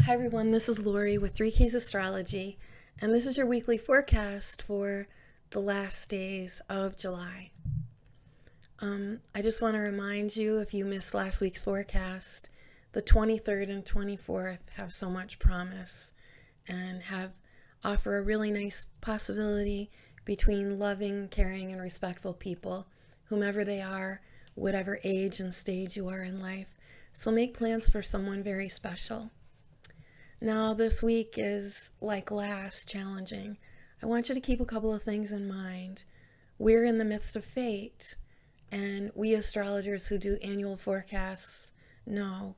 Hi everyone, this is Lori with 3 Keys Astrology, and this is your weekly forecast for the last days of July. I just want to remind you, if you missed last week's forecast, the 23rd and 24th have so much promise and offer a really nice possibility between loving, caring, and respectful people, whomever they are, whatever age and stage you are in life. So make plans for someone very special. Now, this week is like last, challenging. I want you to keep a couple of things in mind. We're in the midst of fate, and we astrologers who do annual forecasts know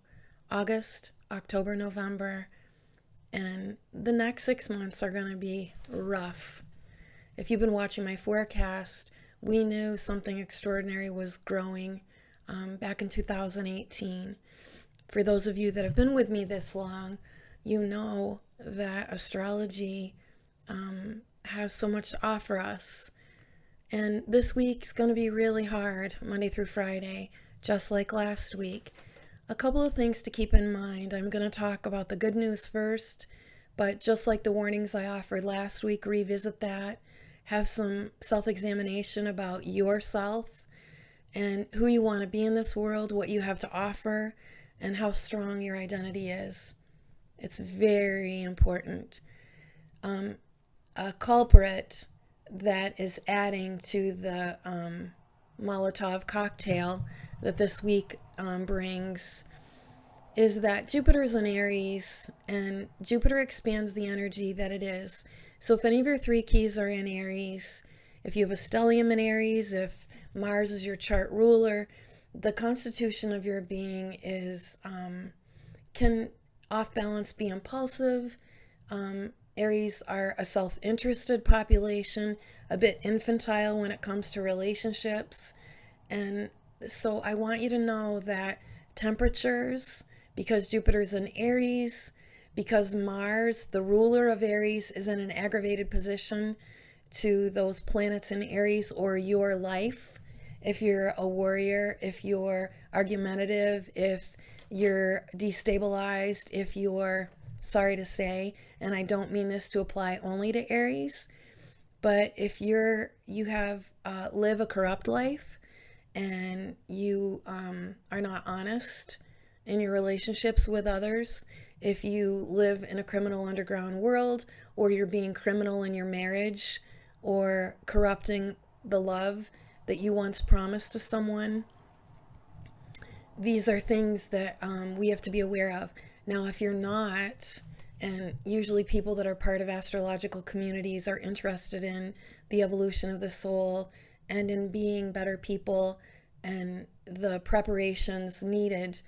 August, October, November, and the next 6 months are going to be rough. If you've been watching my forecast, we knew something extraordinary was growing back in 2018. For those of you that have been with me this long, you know that astrology has so much to offer us. And this week's going to be really hard, Monday through Friday, just like last week. A couple of things to keep in mind. I'm going to talk about the good news first, but just like the warnings I offered last week, revisit that. Have some self-examination about yourself and who you want to be in this world, what you have to offer, and how strong your identity is. It's very important. A culprit that is adding to the Molotov cocktail that this week brings is that Jupiter's in Aries, and Jupiter expands the energy that it is. So if any of your 3 keys are in Aries, if you have a stellium in Aries, if Mars is your chart ruler, the constitution of your being is can off balance be impulsive. Aries are a self-interested population, a bit infantile when it comes to relationships. And so I want you to know that temperatures, because Jupiter's in Aries, because Mars, the ruler of Aries, is in an aggravated position to those planets in Aries or your life. If you're a warrior, if you're argumentative, if you're destabilized, if you're, sorry to say, and I don't mean this to apply only to Aries, but if you have live a corrupt life and you are not honest in your relationships with others, if you live in a criminal underground world, or you're being criminal in your marriage, or corrupting the love that you once promised to someone, these are things that we have to be aware of. Now, if you're not, and usually people that are part of astrological communities are interested in the evolution of the soul and in being better people and the preparations needed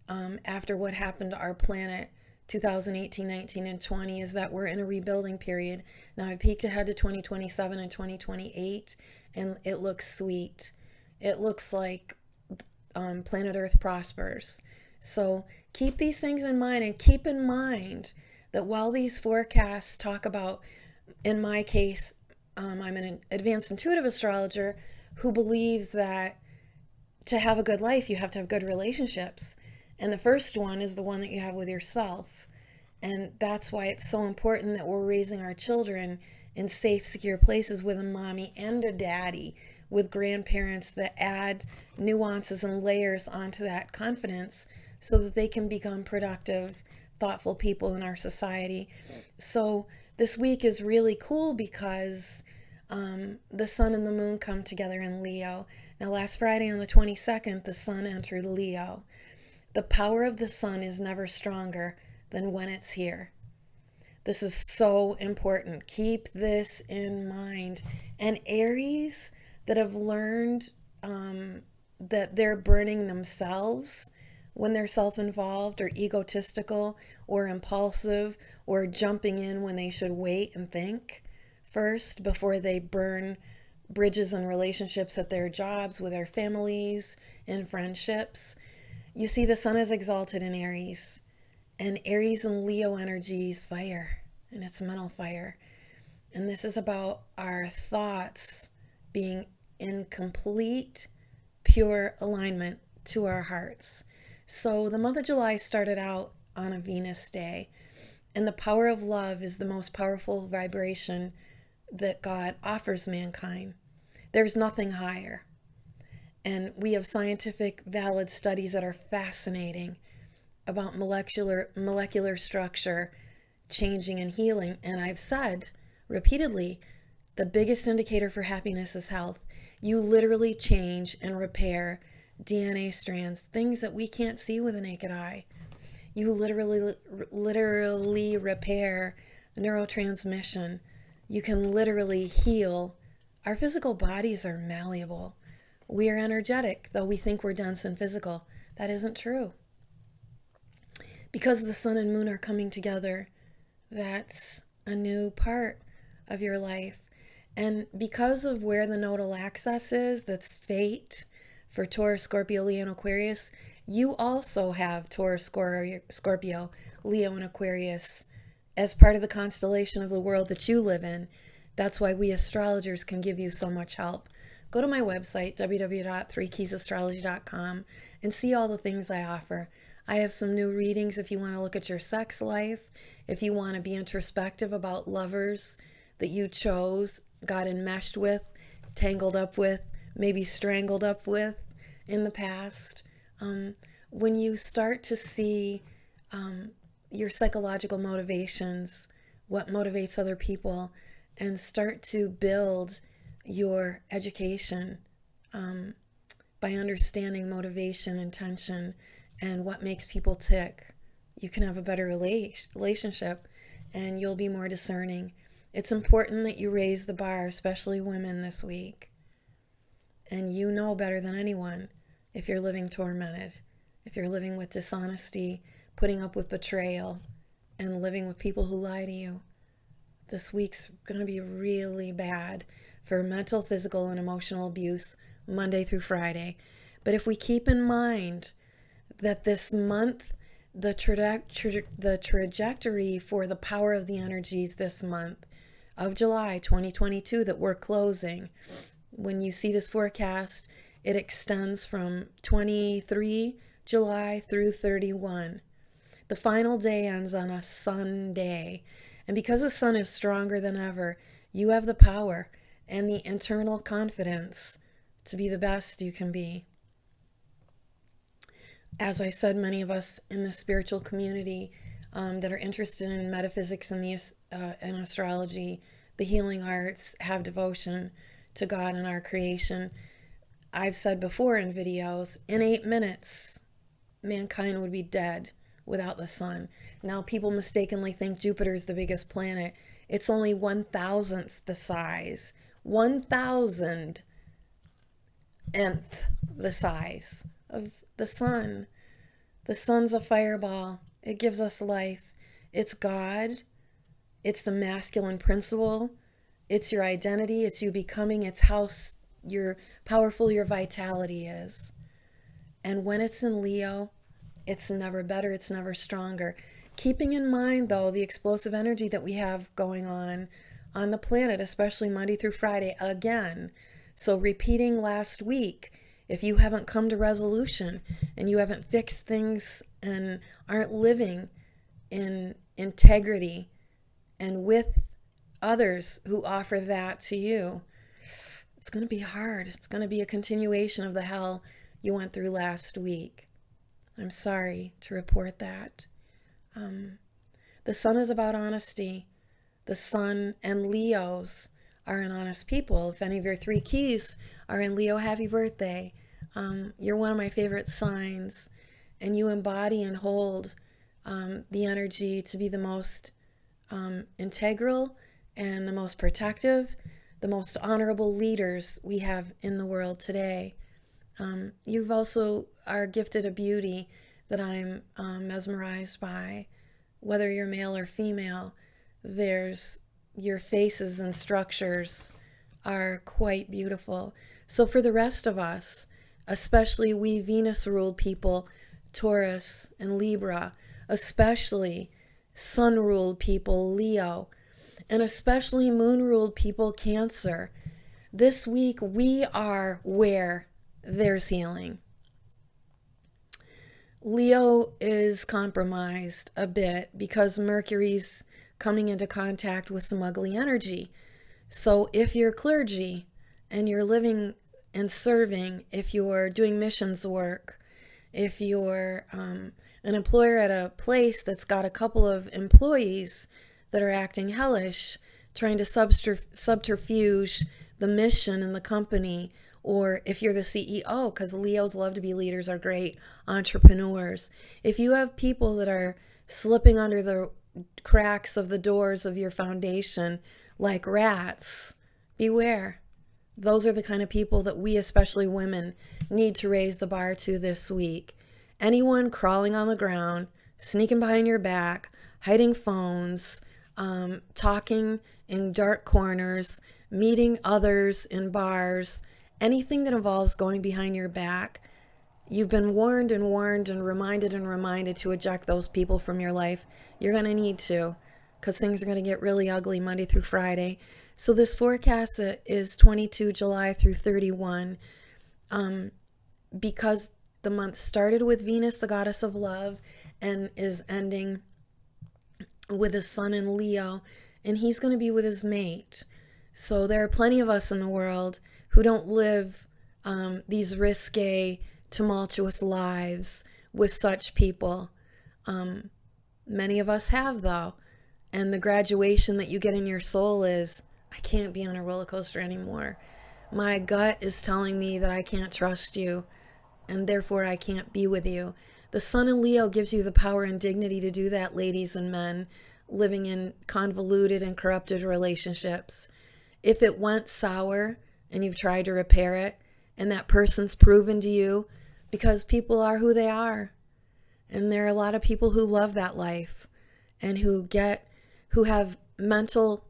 after what happened to our planet 2018, 19, and 20, is that we're in a rebuilding period. Now, I peeked ahead to 2027 and 2028, and it looks sweet. It looks like planet Earth prospers. So keep these things in mind, and keep in mind that while these forecasts talk about, in my case, I'm an advanced intuitive astrologer who believes that to have a good life, you have to have good relationships. And the first one is the one that you have with yourself. And that's why it's so important that we're raising our children in safe, secure places with a mommy and a daddy, with grandparents that add nuances and layers onto that confidence so that they can become productive, thoughtful people in our society. So this week is really cool because the sun and the moon come together in Leo. Now, last Friday on the 22nd, the sun entered Leo. The power of the sun is never stronger than when it's here. This is so important. Keep this in mind. And Aries that have learned that they're burning themselves when they're self-involved or egotistical or impulsive or jumping in when they should wait and think first before they burn bridges and relationships at their jobs, with their families, and friendships. You see, the sun is exalted in Aries, and Aries and Leo energy is fire, and it's mental fire. And this is about our thoughts being in complete, pure alignment to our hearts. So the month of July started out on a Venus day. And the power of love is the most powerful vibration that God offers mankind. There's nothing higher. And we have scientific valid studies that are fascinating about molecular structure changing and healing. And I've said repeatedly, the biggest indicator for happiness is health. You literally change and repair DNA strands, things that we can't see with the naked eye. You literally repair neurotransmission. You can literally heal. Our physical bodies are malleable. We are energetic, though we think we're dense and physical. That isn't true. Because the sun and moon are coming together, that's a new part of your life. And because of where the nodal axis is, that's fate for Taurus, Scorpio, Leo, and Aquarius, you also have Taurus, Scorpio, Leo, and Aquarius as part of the constellation of the world that you live in. That's why we astrologers can give you so much help. Go to my website, www.3keysastrology.com, and see all the things I offer. I have some new readings if you want to look at your sex life, if you want to be introspective about lovers that you chose, got enmeshed with, tangled up with, maybe strangled up with in the past. When you start to see your psychological motivations, what motivates other people, and start to build your education by understanding motivation, intention, and what makes people tick, you can have a better relationship and you'll be more discerning. It's important that you raise the bar, especially women this week. And you know better than anyone if you're living tormented, if you're living with dishonesty, putting up with betrayal, and living with people who lie to you. This week's going to be really bad for mental, physical, and emotional abuse Monday through Friday. But if we keep in mind that this month, the trajectory for the power of the energies this month of July 2022 that we're closing, when you see this forecast, it extends from 23 July through 31. The final day ends on a Sunday. And because the sun is stronger than ever, you have the power and the internal confidence to be the best you can be. As I said, many of us in the spiritual community that are interested in metaphysics and and astrology, the healing arts, have devotion to God and our creation. I've said before in videos, in 8 minutes, mankind would be dead without the sun. Now people mistakenly think Jupiter is the biggest planet. It's only 1,000th the size. 1,000th the size of the sun. The sun's a fireball. It gives us life. It's God. It's the masculine principle. It's your identity. It's you becoming. It's how powerful your vitality is. And when it's in Leo, it's never better. It's never stronger. Keeping in mind, though, the explosive energy that we have going on the planet, especially Monday through Friday, again. So repeating last week, if you haven't come to resolution and you haven't fixed things and aren't living in integrity and with others who offer that to you, it's going to be hard. It's going to be a continuation of the hell you went through last week. I'm sorry to report that. The sun is about honesty. The sun and Leos are an honest people. If any of your 3 keys are in Leo, happy birthday. You're one of my favorite signs, and you embody and hold the energy to be the most integral and the most protective, the most honorable leaders we have in the world today. You've also are gifted a beauty that I'm mesmerized by. Whether you're male or female, your faces and structures are quite beautiful. So for the rest of us, especially we Venus-ruled people, Taurus and Libra, especially Sun-ruled people, Leo, and especially Moon-ruled people, Cancer, this week we are where there's healing. Leo is compromised a bit because Mercury's coming into contact with some ugly energy. So if you're clergy and you're living and serving, if you're doing missions work, if you're an employer at a place that's got a couple of employees that are acting hellish, trying to subterfuge the mission in the company, or if you're the CEO, because Leos love to be leaders, are great entrepreneurs. If you have people that are slipping under the cracks of the doors of your foundation like rats, beware. Those are the kind of people that we, especially women, need to raise the bar to this week. Anyone crawling on the ground, sneaking behind your back, hiding phones, talking in dark corners, meeting others in bars, anything that involves going behind your back, you've been warned and warned and reminded to eject those people from your life. You're going to need to, because things are going to get really ugly Monday through Friday. So this forecast is 22 July through 31, because the month started with Venus, the goddess of love, and is ending with the sun in Leo, and he's going to be with his mate. So there are plenty of us in the world who don't live these risque, tumultuous lives with such people. Many of us have, though. And the graduation that you get in your soul is, I can't be on a roller coaster anymore. My gut is telling me that I can't trust you, and therefore I can't be with you. The sun in Leo gives you the power and dignity to do that, ladies and men, living in convoluted and corrupted relationships. If it went sour and you've tried to repair it, and that person's proven to you, because people are who they are. And there are a lot of people who love that life and who have mental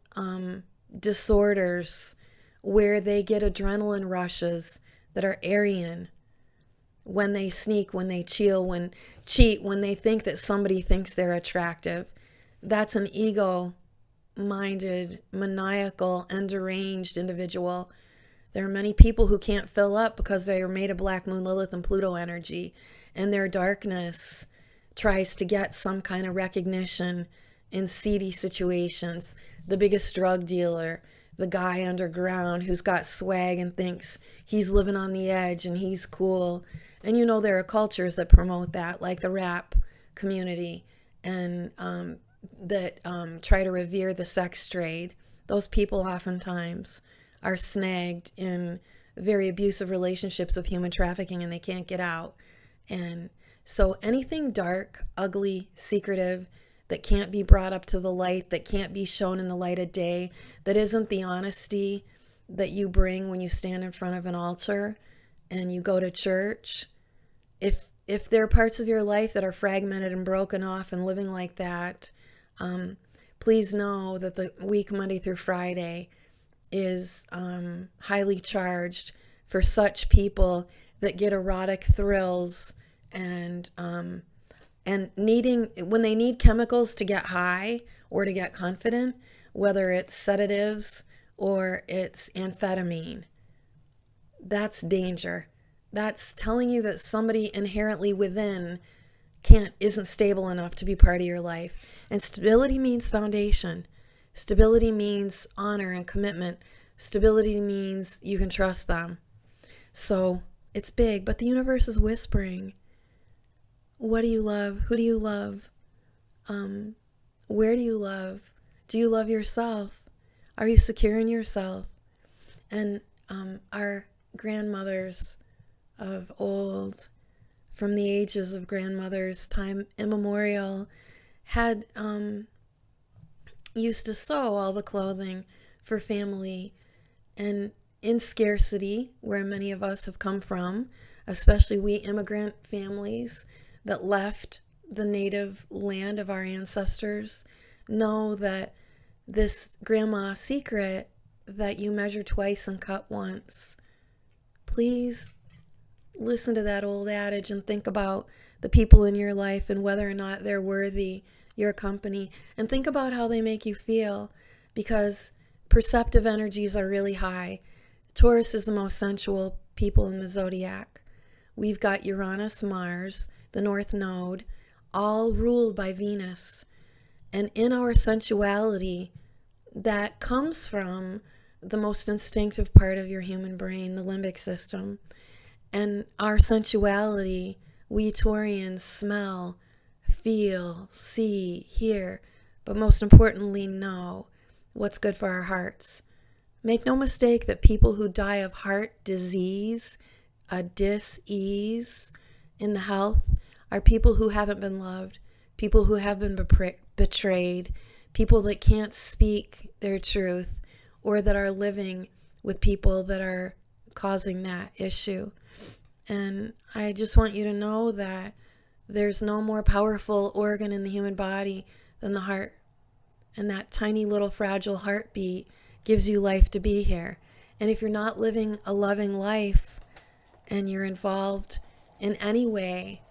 disorders where they get adrenaline rushes that are Aryan when they sneak, when they cheat, when they think that somebody thinks they're attractive. That's an ego-minded, maniacal, and deranged individual. There are many people who can't fill up because they are made of Black Moon, Lilith, and Pluto energy, and their darkness tries to get some kind of recognition in seedy situations. The biggest drug dealer, the guy underground who's got swag and thinks he's living on the edge and he's cool. And you know there are cultures that promote that, like the rap community, and that try to revere the sex trade. Those people oftentimes are snagged in very abusive relationships of human trafficking and they can't get out. And so anything dark, ugly, secretive, that can't be brought up to the light, that can't be shown in the light of day, that isn't the honesty that you bring when you stand in front of an altar and you go to church, if there are parts of your life that are fragmented and broken off and living like that, please know that the week Monday through Friday is highly charged for such people that get erotic thrills and needing, when they need chemicals to get high or to get confident, whether it's sedatives or it's amphetamine. That's danger. That's telling you that somebody inherently within isn't stable enough to be part of your life. And stability means foundation. Stability means honor and commitment. Stability means you can trust them. So it's big, but the universe is whispering. What do you love? Who do you love? Where do you love? Do you love yourself? Are you secure in yourself? And our grandmothers of old, from the ages of grandmothers, time immemorial, had used to sew all the clothing for family. And in scarcity, where many of us have come from, especially we immigrant families that left the native land of our ancestors, know that this grandma secret that you measure twice and cut once. Please listen to that old adage and think about the people in your life and whether or not they're worthy your company, and think about how they make you feel, because perceptive energies are really high. Taurus is the most sensual people in the zodiac. We've got Uranus, Mars, the North Node, all ruled by Venus. And in our sensuality, that comes from the most instinctive part of your human brain, the limbic system. And our sensuality, we Taurians smell, feel, see, hear, but most importantly, know what's good for our hearts. Make no mistake that people who die of heart disease, a dis-ease in the health, are people who haven't been loved, people who have been betrayed, people that can't speak their truth, or that are living with people that are causing that issue. And I just want you to know that there's no more powerful organ in the human body than the heart. And that tiny little fragile heartbeat gives you life to be here. And if you're not living a loving life and you're involved in any way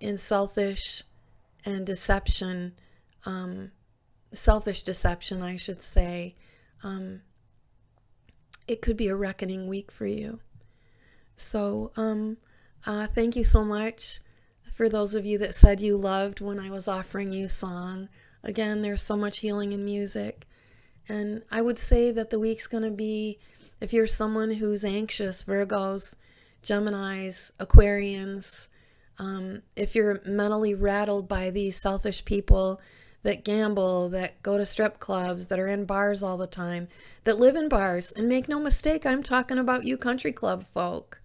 in selfish deception, I should say, it could be a reckoning week for you. So thank you so much for those of you that said you loved when I was offering you song. Again, there's so much healing in music. And I would say that the week's going to be, if you're someone who's anxious, Virgos, Geminis, Aquarians, if you're mentally rattled by these selfish people that gamble, that go to strip clubs, that are in bars all the time, that live in bars, and make no mistake, I'm talking about you country club folk.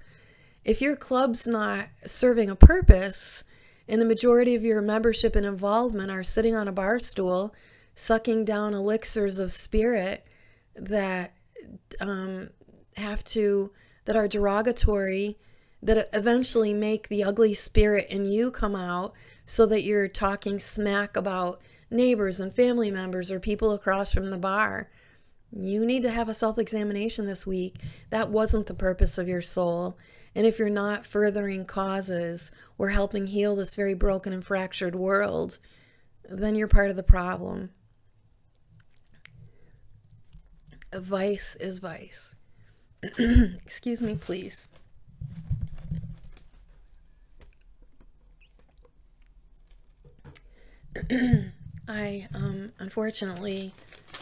If your club's not serving a purpose, and the majority of your membership and involvement are sitting on a bar stool, sucking down elixirs of spirit that that are derogatory, that eventually make the ugly spirit in you come out, so that you're talking smack about neighbors and family members or people across from the bar. You need to have a self-examination this week. That wasn't the purpose of your soul. And if you're not furthering causes or helping heal this very broken and fractured world, then you're part of the problem. Vice is vice. Excuse me, please. I unfortunately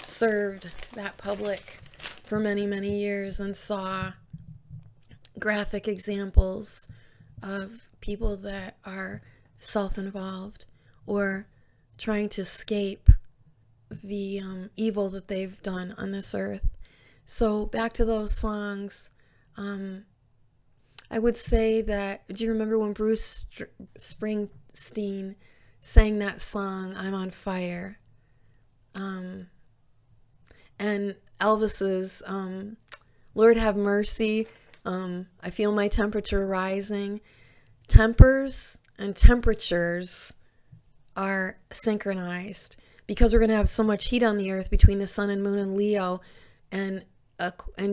served that public for many, many years and saw graphic examples of people that are self-involved or trying to escape the evil that they've done on this earth. So back to those songs, I would say that, do you remember when Bruce Springsteen sang that song, I'm on Fire? And Elvis's Lord Have Mercy, I feel my temperature rising. Tempers and temperatures are synchronized because we're going to have so much heat on the earth between the sun and moon and Leo and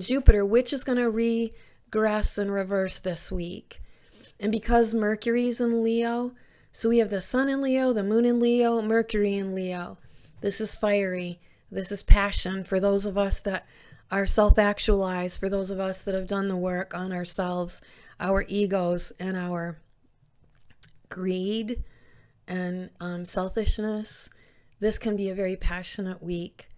Jupiter, which is going to regress and reverse this week. And because Mercury's in Leo, so we have the sun in Leo, the moon in Leo, Mercury in Leo. This is fiery. This is passion for those of us that are self-actualized, for those of us that have done the work on ourselves, our egos, and our greed and selfishness. This can be a very passionate week.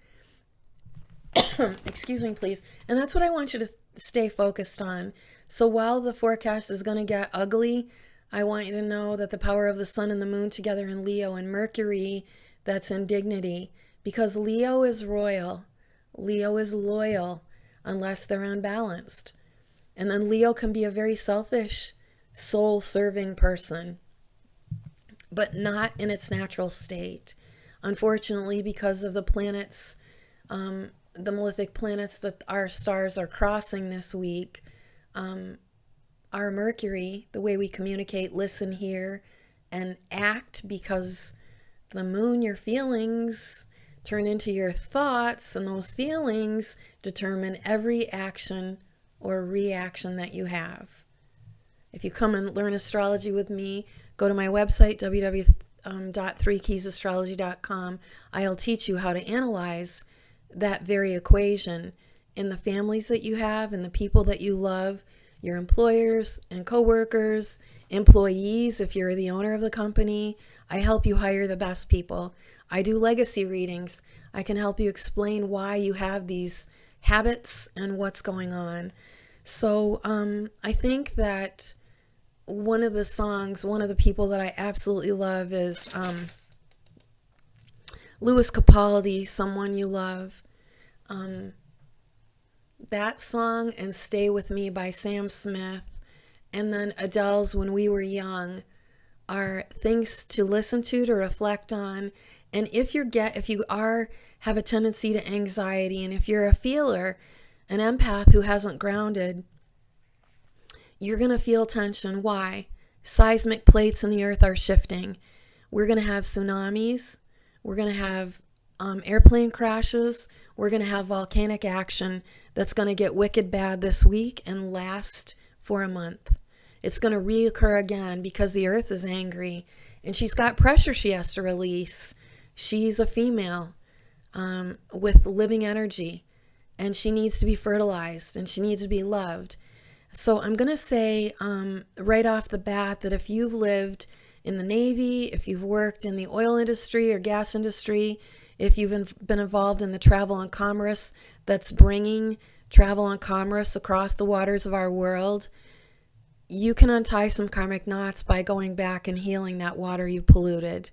Excuse me, please. And that's what I want you to stay focused on. So while the forecast is going to get ugly, I want you to know that the power of the sun and the moon together in Leo and Mercury, that's in dignity, because Leo is royal. Leo is loyal unless they're unbalanced. And then Leo can be a very selfish, soul-serving person, but not in its natural state. Unfortunately, because of the planets, the malefic planets that our stars are crossing this week, our Mercury, the way we communicate, listen, hear, and act, because the moon, your feelings, turn into your thoughts, and those feelings determine every action or reaction that you have. If you come and learn astrology with me, go to my website, www.3keysastrology.com. I'll teach you how to analyze that very equation in the families that you have and the people that you love, your employers and coworkers, employees, if you're the owner of the company, I help you hire the best people. I do legacy readings. I can help you explain why you have these habits and what's going on. So I think that one of the people that I absolutely love is Louis Capaldi, Someone You Love. That song and Stay With Me by Sam Smith, and then Adele's When We Were Young are things to listen to reflect on. And if you have a tendency to anxiety, and if you're a feeler, an empath who hasn't grounded, you're going to feel tension. Why? Seismic plates in the earth are shifting. We're going to have tsunamis. We're going to have airplane crashes. We're going to have volcanic action that's going to get wicked bad this week and last for a month. It's going to reoccur again because the earth is angry and she's got pressure she has to release. She's a female with living energy, and she needs to be fertilized and she needs to be loved. So I'm going to say right off the bat that if you've lived in the Navy, if you've worked in the oil industry or gas industry, if you've been involved in the travel and commerce that's bringing travel and commerce across the waters of our world, you can untie some karmic knots by going back and healing that water you polluted.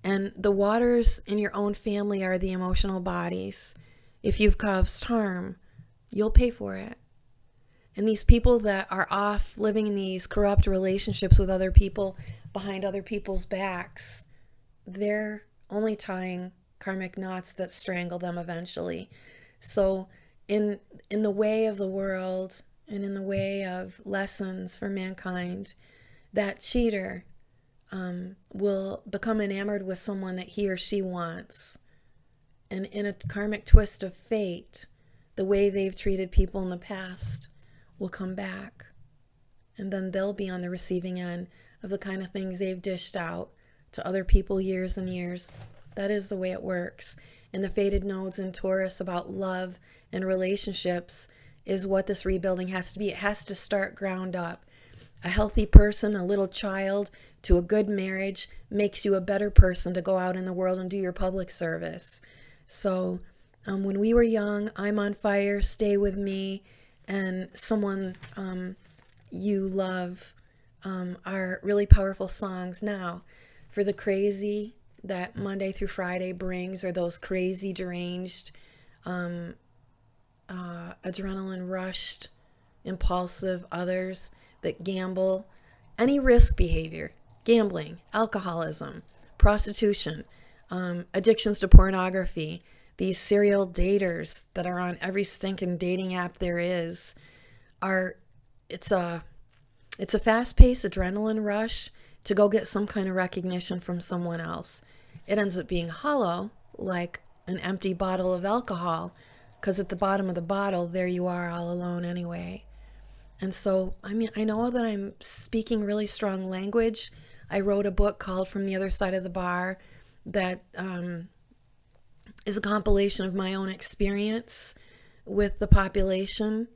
And the waters in your own family are the emotional bodies. If you've caused harm, you'll pay for it. And these people that are off living in these corrupt relationships with other people behind other people's backs, they're only tying karmic knots that strangle them eventually. So in the way of the world and in the way of lessons for mankind, that cheater will become enamored with someone that he or she wants. And in a karmic twist of fate, the way they've treated people in the past will come back. And then they'll be on the receiving end of the kind of things they've dished out to other people years and years. That is the way it works. And the fated nodes in Taurus about love and relationships is what this rebuilding has to be. It has to start ground up. A healthy person, a little child, to a good marriage makes you a better person to go out in the world and do your public service. So when we were young, I'm on fire, Stay With Me, and Someone You Love are really powerful songs. Now, for the crazy that Monday through Friday brings, or those crazy, deranged, adrenaline rushed, impulsive others that gamble, any risk behavior, gambling, alcoholism, prostitution, addictions to pornography, these serial daters that are on every stinking dating app there is, it's a fast-paced adrenaline rush to go get some kind of recognition from someone else. It ends up being hollow, like an empty bottle of alcohol, because at the bottom of the bottle, there you are all alone anyway. And so, I mean, I know that I'm speaking really strong language. I wrote a book called From the Other Side of the Bar that is a compilation of my own experience with the population,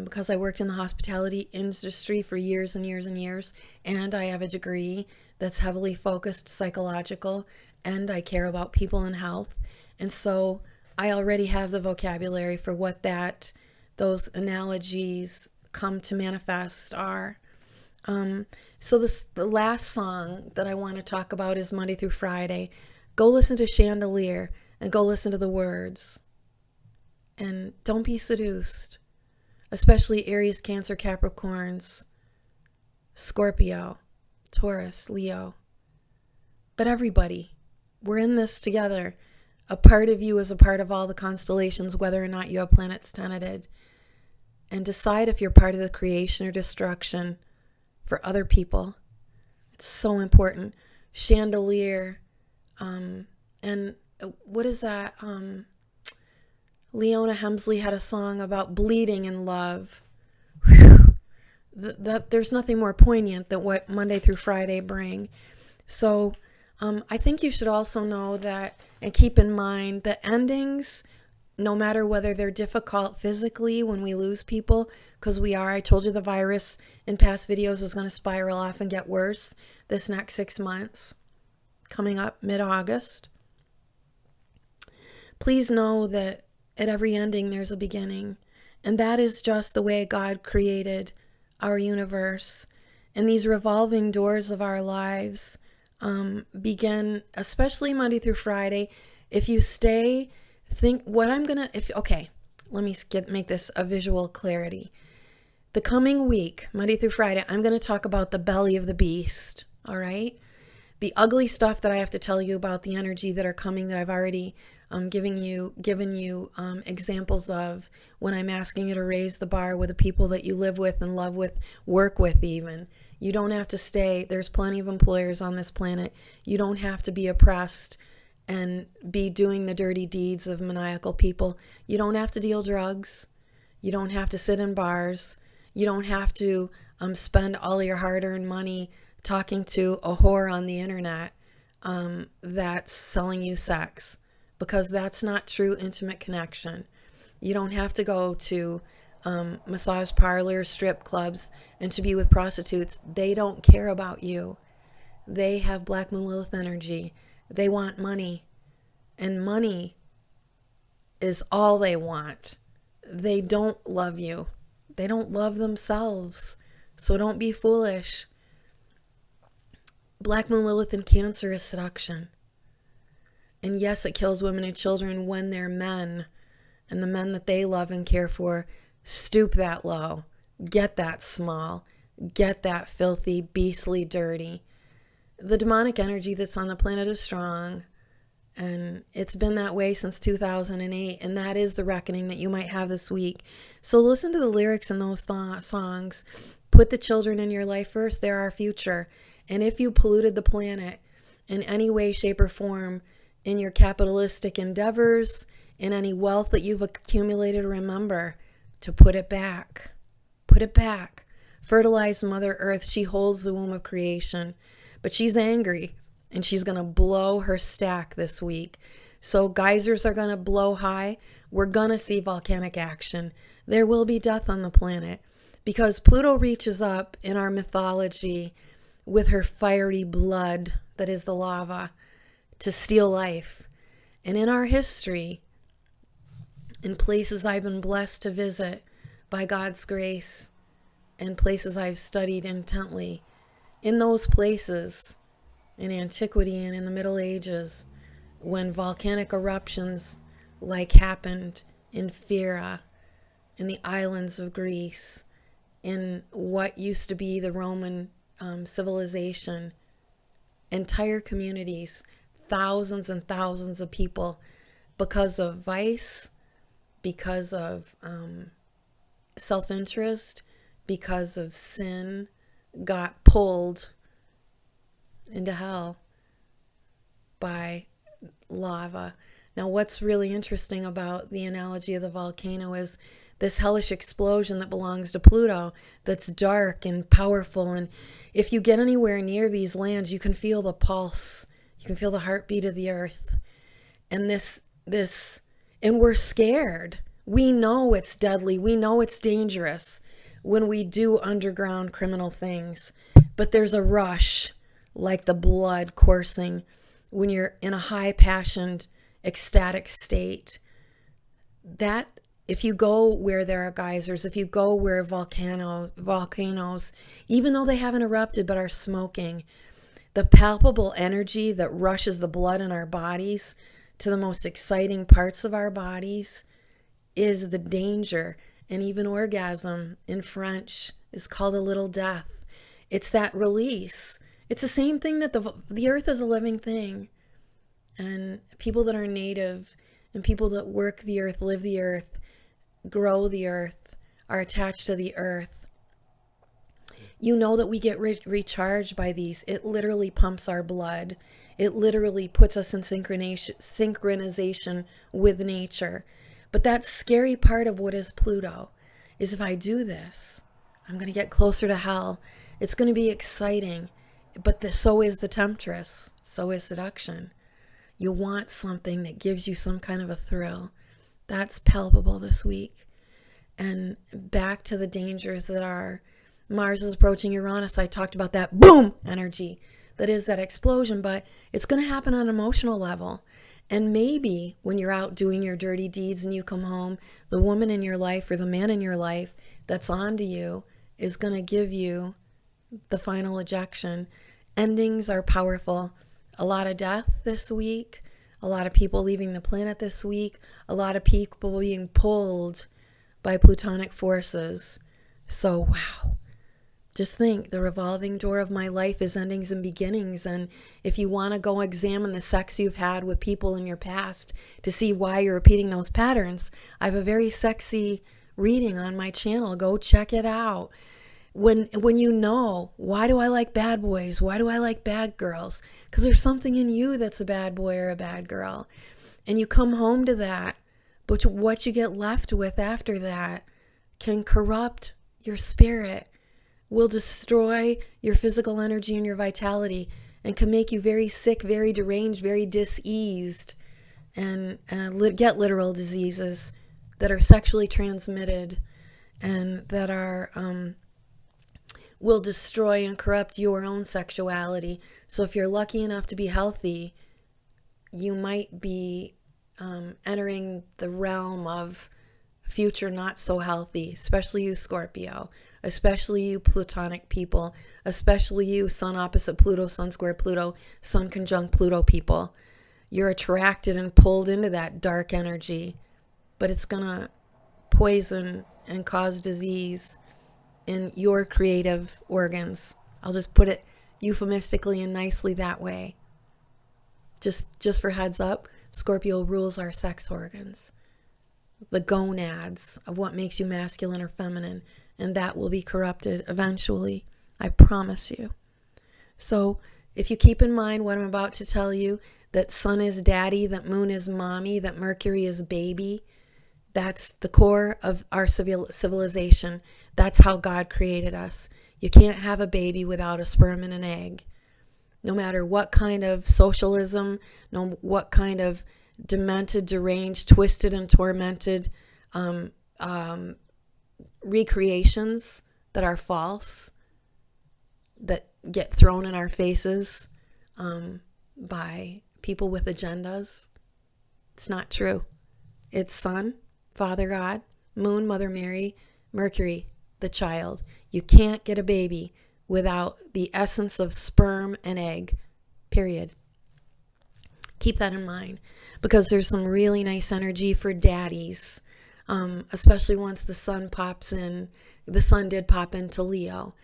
because I worked in the hospitality industry for years and years and years, and I have a degree that's heavily focused psychological, and I care about people and health. And so I already have the vocabulary for what those analogies come to manifest are. So the last song that I want to talk about is Monday through Friday. Go listen to Chandelier and go listen to the words. And don't be seduced, especially Aries, Cancer, Capricorns, Scorpio, Taurus, Leo. But everybody, we're in this together. A part of you is a part of all the constellations, whether or not you have planets tenanted. And decide if you're part of the creation or destruction for other people. It's so important. Chandelier, and what is that? Leona Hemsley had a song about bleeding in love. There's nothing more poignant than what Monday through Friday bring. So I think you should also know that, and keep in mind that endings no matter whether they're difficult physically when we lose people, because we are. I told you the virus in past videos was going to spiral off and get worse this next 6 months, coming up mid-August. Please know that at every ending there's a beginning, and that is just the way God created our universe. And these revolving doors of our lives begin, especially Monday through Friday. If you stay, think what I'm gonna, okay, let me make this a visual clarity. The coming week, Monday through Friday, I'm going to talk about the belly of the beast, all right? The ugly stuff that I have to tell you about, the energy that are coming that I've already given you examples of when I'm asking you to raise the bar with the people that you live with and love with, work with even. You don't have to stay. There's plenty of employers on this planet. You don't have to be oppressed and be doing the dirty deeds of maniacal people. You don't have to deal drugs. You don't have to sit in bars. You don't have to spend all your hard-earned money talking to a whore on the internet that's selling you sex, because that's not true intimate connection. You don't have to go to massage parlors, strip clubs, and to be with prostitutes. They don't care about you. They have Black Moon Lilith energy. They want money, and money is all they want. They don't love you. They don't love themselves. So don't be foolish. Black Moon Lilith in Cancer is seduction. And yes, it kills women and children when they're men, and the men that they love and care for stoop that low, get that small, get that filthy, beastly, dirty. The demonic energy that's on the planet is strong, and it's been that way since 2008, and that is the reckoning that you might have this week. So listen to the lyrics in those songs. Put the children in your life first. They're our future. And if you polluted the planet in any way, shape, or form in your capitalistic endeavors, in any wealth that you've accumulated, remember to put it back. Put it back. Fertilize Mother Earth. She holds the womb of creation. But she's angry, and she's going to blow her stack this week. So geysers are going to blow high. We're going to see volcanic action. There will be death on the planet, because Pluto reaches up in our mythology with her fiery blood that is the lava to steal life. And in our history, in places I've been blessed to visit by God's grace, and places I've studied intently, in those places, in antiquity and in the Middle Ages, when volcanic eruptions like happened in Fira, in the islands of Greece, in what used to be the Roman civilization, entire communities, thousands and thousands of people, because of vice, because of self-interest, because of sin, got pulled into hell by lava. Now, what's really interesting about the analogy of the volcano is this hellish explosion that belongs to Pluto, that's dark and powerful. And if you get anywhere near these lands, you can feel the pulse. You can feel the heartbeat of the earth. And and we're scared. We know it's deadly. We know it's dangerous when we do underground criminal things. But there's a rush, like the blood coursing, when you're in a high passioned, ecstatic state. That, if you go where there are geysers, if you go where volcanoes, even though they haven't erupted but are smoking, the palpable energy that rushes the blood in our bodies to the most exciting parts of our bodies is the danger. And even orgasm in French is called a little death. It's that release. It's the same thing that the earth is a living thing. And people that are native and people that work the earth, live the earth, grow the earth, are attached to the earth. You know that we get recharged by these. It literally pumps our blood. It literally puts us in synchronization with nature. But that scary part of what is Pluto is, if I do this, I'm going to get closer to hell. It's going to be exciting. But so is the temptress. So is seduction. You want something that gives you some kind of a thrill. That's palpable this week. And back to the dangers that are Mars is approaching Uranus. I talked about that boom energy. That is that explosion, but it's going to happen on an emotional level. And maybe when you're out doing your dirty deeds and you come home, the woman in your life or the man in your life that's on to you is going to give you the final ejection. Endings are powerful. A lot of death this week, a lot of people leaving the planet this week, a lot of people being pulled by plutonic forces. So, wow. Just think, the revolving door of my life is endings and beginnings. And if you want to go examine the sex you've had with people in your past to see why you're repeating those patterns, I have a very sexy reading on my channel. Go check it out. When you know, why do I like bad boys? Why do I like bad girls? Because there's something in you that's a bad boy or a bad girl. And you come home to that, but what you get left with after that can corrupt your spirit, will destroy your physical energy and your vitality, and can make you very sick, very deranged, very diseased, and get literal diseases that are sexually transmitted and that are will destroy and corrupt your own sexuality. So if you're lucky enough to be healthy, you might be entering the realm of future not so healthy, especially you Scorpio, especially you Plutonic people, especially you Sun opposite Pluto, Sun square Pluto, Sun conjunct Pluto people. You're attracted and pulled into that dark energy, but it's gonna poison and cause disease in your creative organs. I'll just put it euphemistically and nicely that way. Just for heads up, Scorpio rules our sex organs, the gonads of what makes you masculine or feminine, and that will be corrupted eventually, I promise you. So if you keep in mind what I'm about to tell you, that sun is daddy, that moon is mommy, that Mercury is baby, that's the core of our civilization. That's how God created us. You can't have a baby without a sperm and an egg. No matter what kind of socialism, what kind of demented, deranged, twisted, and tormented recreations that are false, that get thrown in our faces by people with agendas. It's not true. It's Sun, Father God, Moon, Mother Mary, Mercury, the child. You can't get a baby without the essence of sperm and egg, period. Keep that in mind, because there's some really nice energy for daddies, especially once the sun pops in. The sun did pop into Leo.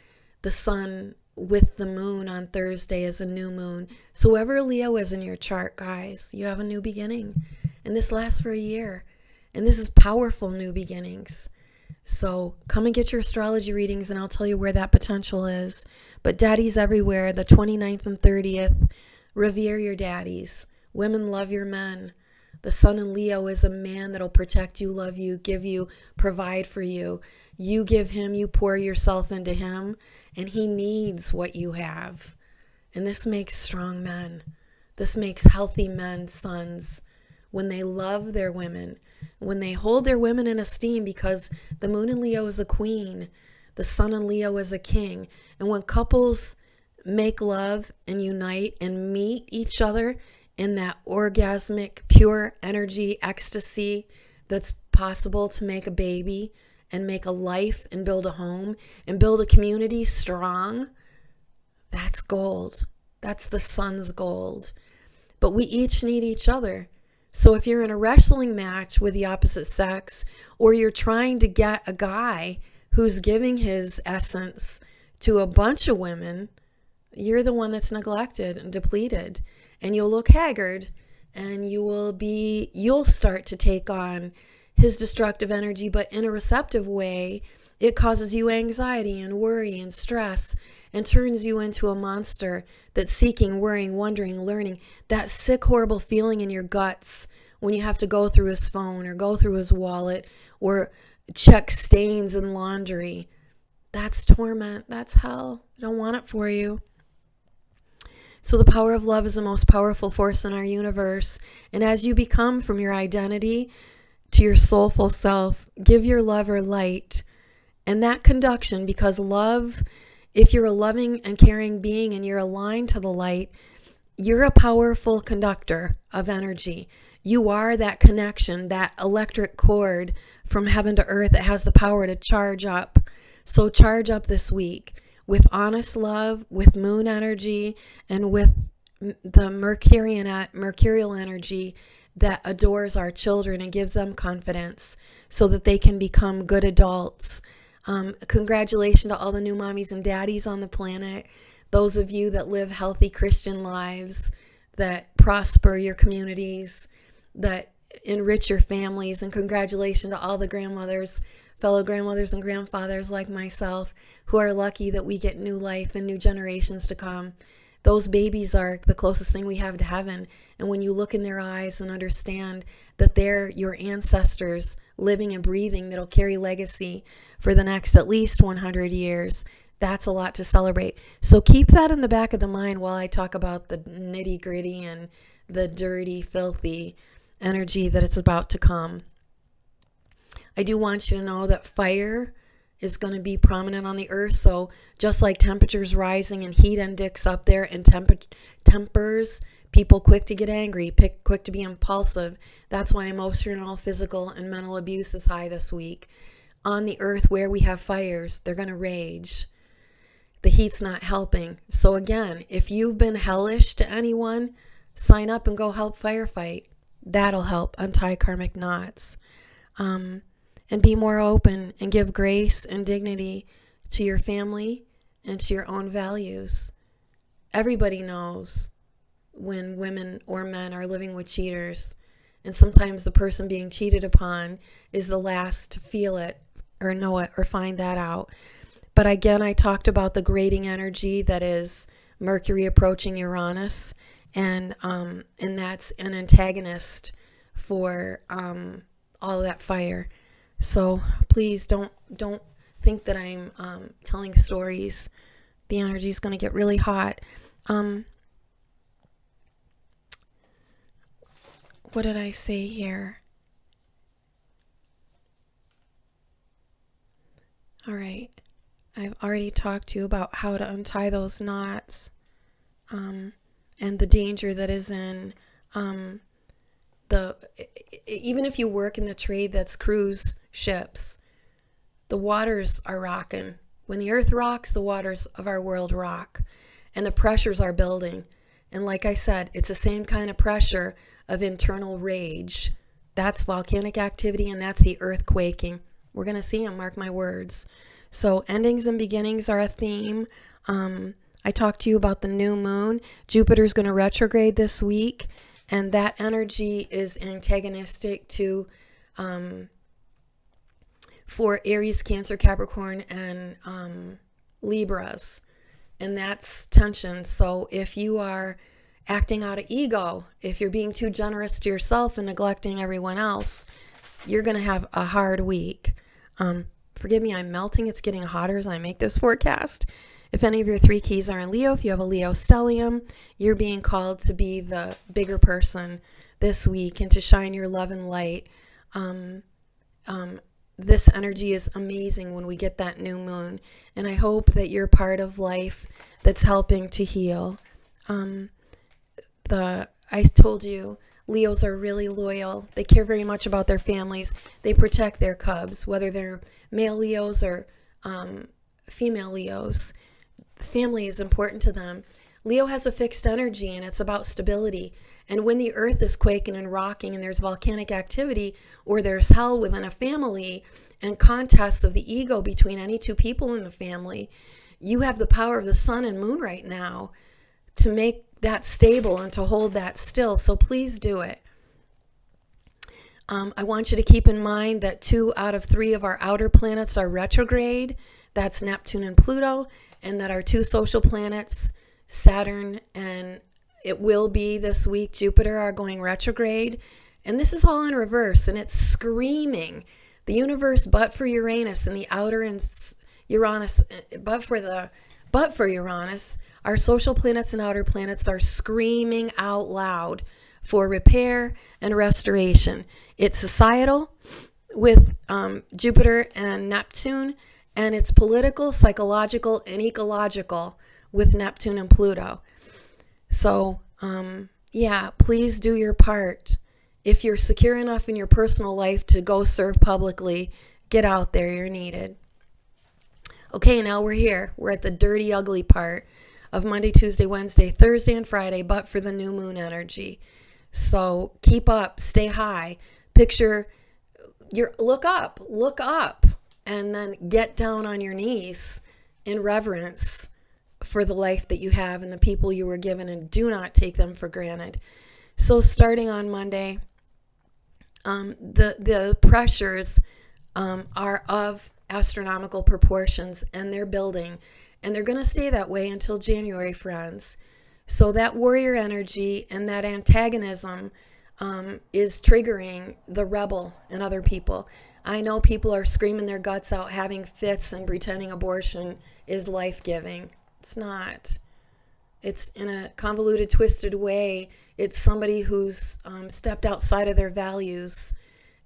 The sun with the moon on Thursday is a new moon. So whoever Leo is in your chart, guys, you have a new beginning. And this lasts for a year. And this is powerful new beginnings. So come and get your astrology readings and I'll tell you where that potential is. But daddies everywhere, the 29th and 30th, revere your daddies. Women, love your men. The sun in Leo is a man that'll protect you, love you, give you, provide for you. You give him, you pour yourself into him, and he needs what you have. And this makes strong men. This makes healthy men, sons, when they love their women, when they hold their women in esteem, because the moon in Leo is a queen, the sun in Leo is a king. And when couples make love and unite and meet each other in that orgasmic, pure energy, ecstasy that's possible to make a baby and make a life and build a home and build a community strong, that's gold. That's the sun's gold. But we each need each other. So if you're in a wrestling match with the opposite sex, or you're trying to get a guy who's giving his essence to a bunch of women, you're the one that's neglected and depleted. And you'll look haggard, and you'll start to take on his destructive energy, but in a receptive way. It causes you anxiety and worry and stress and turns you into a monster that's seeking, worrying, wondering, learning. That sick, horrible feeling in your guts when you have to go through his phone or go through his wallet or check stains in laundry. That's torment. That's hell. I don't want it for you. So the power of love is the most powerful force in our universe. And as you become from your identity to your soulful self. Give your lover light and that conduction, because love, if you're a loving and caring being and you're aligned to the light, you're a powerful conductor of energy. You are that connection, that electric cord from heaven to earth that has the power to charge up. So charge up this week with honest love, with moon energy, and with the mercurial energy that adores our children and gives them confidence so that they can become good adults. Congratulations to all the new mommies and daddies on the planet. Those of you that live healthy Christian lives, that prosper your communities, that enrich your families. And congratulations to all the grandmothers, fellow grandmothers and grandfathers like myself, who are lucky that we get new life and new generations to come. Those babies are the closest thing we have to heaven. And when you look in their eyes and understand that they're your ancestors living and breathing that'll carry legacy for the next at least 100 years, that's a lot to celebrate. So keep that in the back of the mind while I talk about the nitty gritty and the dirty, filthy energy that is about to come. I do want you to know that fire is going to be prominent on the earth. So just like temperatures rising and heat index up there and tempers, people quick to get angry, quick to be impulsive. That's why emotional, physical, and mental abuse is high this week. On the earth where we have fires, they're going to rage. The heat's not helping. So again, if you've been hellish to anyone, sign up and go help firefight. That'll help untie karmic knots. And be more open and give grace and dignity to your family and to your own values. Everybody knows when women or men are living with cheaters, and sometimes the person being cheated upon is the last to feel it or know it or find that out. But again, I talked about the grating energy that is Mercury approaching Uranus, and that's an antagonist for all of that fire. So please don't think that I'm telling stories. The energy is going to get really hot. What did I say here? All right. I've already talked to you about how to untie those knots, and the danger that is in even if you work in the trade that's cruise ships, the waters are rocking. When the earth rocks, the waters of our world rock, and the pressures are building. And like I said, it's the same kind of pressure of internal rage. That's volcanic activity, and that's the earth quaking. We're going to see them, mark my words. So endings and beginnings are a theme. I talked to you about the new moon. Jupiter's going to retrograde this week, and that energy is antagonistic to for Aries, Cancer, Capricorn, and Libras. And that's tension. So if you are acting out of ego, if you're being too generous to yourself and neglecting everyone else, you're going to have a hard week. Forgive me, I'm melting. It's getting hotter as I make this forecast. If any of your 3 keys are in Leo, if you have a Leo stellium, you're being called to be the bigger person this week and to shine your love and light. This energy is amazing when we get that new moon. And I hope that you're part of life that's helping to heal. I told you, Leos are really loyal. They care very much about their families. They protect their cubs, whether they're male Leos or female Leos. Family is important to them. Leo has a fixed energy, and it's about stability. And when the earth is quaking and rocking and there's volcanic activity, or there's hell within a family and contests of the ego between any 2 people in the family, you have the power of the sun and moon right now to make that stable and to hold that still. So please do it. I want you to keep in mind that 2 out of 3 of our outer planets are retrograde. That's Neptune and Pluto. And that our 2 social planets, Saturn and it will be this week, Jupiter, are going retrograde. And this is all in reverse, and it's screaming. The universe, but for Uranus and the outer and Uranus, but for Uranus, our social planets and outer planets are screaming out loud for repair and restoration. It's societal with Jupiter and Neptune, and it's political, psychological, and ecological with Neptune and Pluto. So, yeah, please do your part. If you're secure enough in your personal life to go serve publicly, get out there. You're needed. Okay, now we're here. We're at the dirty, ugly part of Monday, Tuesday, Wednesday, Thursday, and Friday, but for the new moon energy. So keep up, stay high. Picture look up, and then get down on your knees in reverence for the life that you have and the people you were given, and do not take them for granted. So starting on Monday, the pressures are of astronomical proportions, and they're building, and they're going to stay that way until January, friends. So that warrior energy and that antagonism is triggering the rebel in other people. I know people are screaming their guts out, having fits, and pretending abortion is life-giving. It's not. It's in a convoluted, twisted way. It's somebody who's stepped outside of their values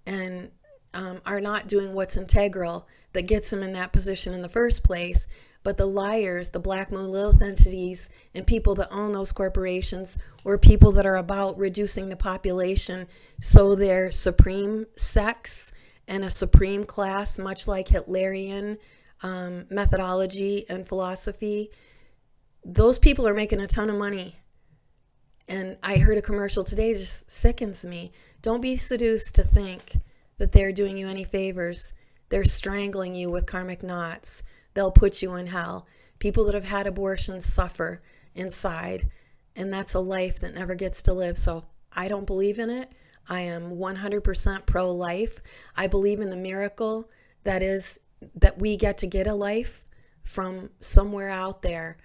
and are not doing what's integral that gets them in that position in the first place. But the liars, the Black Moon Lilith entities, and people that own those corporations, or people that are about reducing the population so they're supreme sex and a supreme class, much like Hitlerian methodology and philosophy, those people are making a ton of money. And I heard a commercial today, just sickens me. Don't be seduced to think that they're doing you any favors. They're strangling you with karmic knots. They'll put you in hell. People that have had abortions suffer inside, and that's a life that never gets to live. So I don't believe in it. I am 100% pro-life. I believe in the miracle that is that we get to get a life from somewhere out there,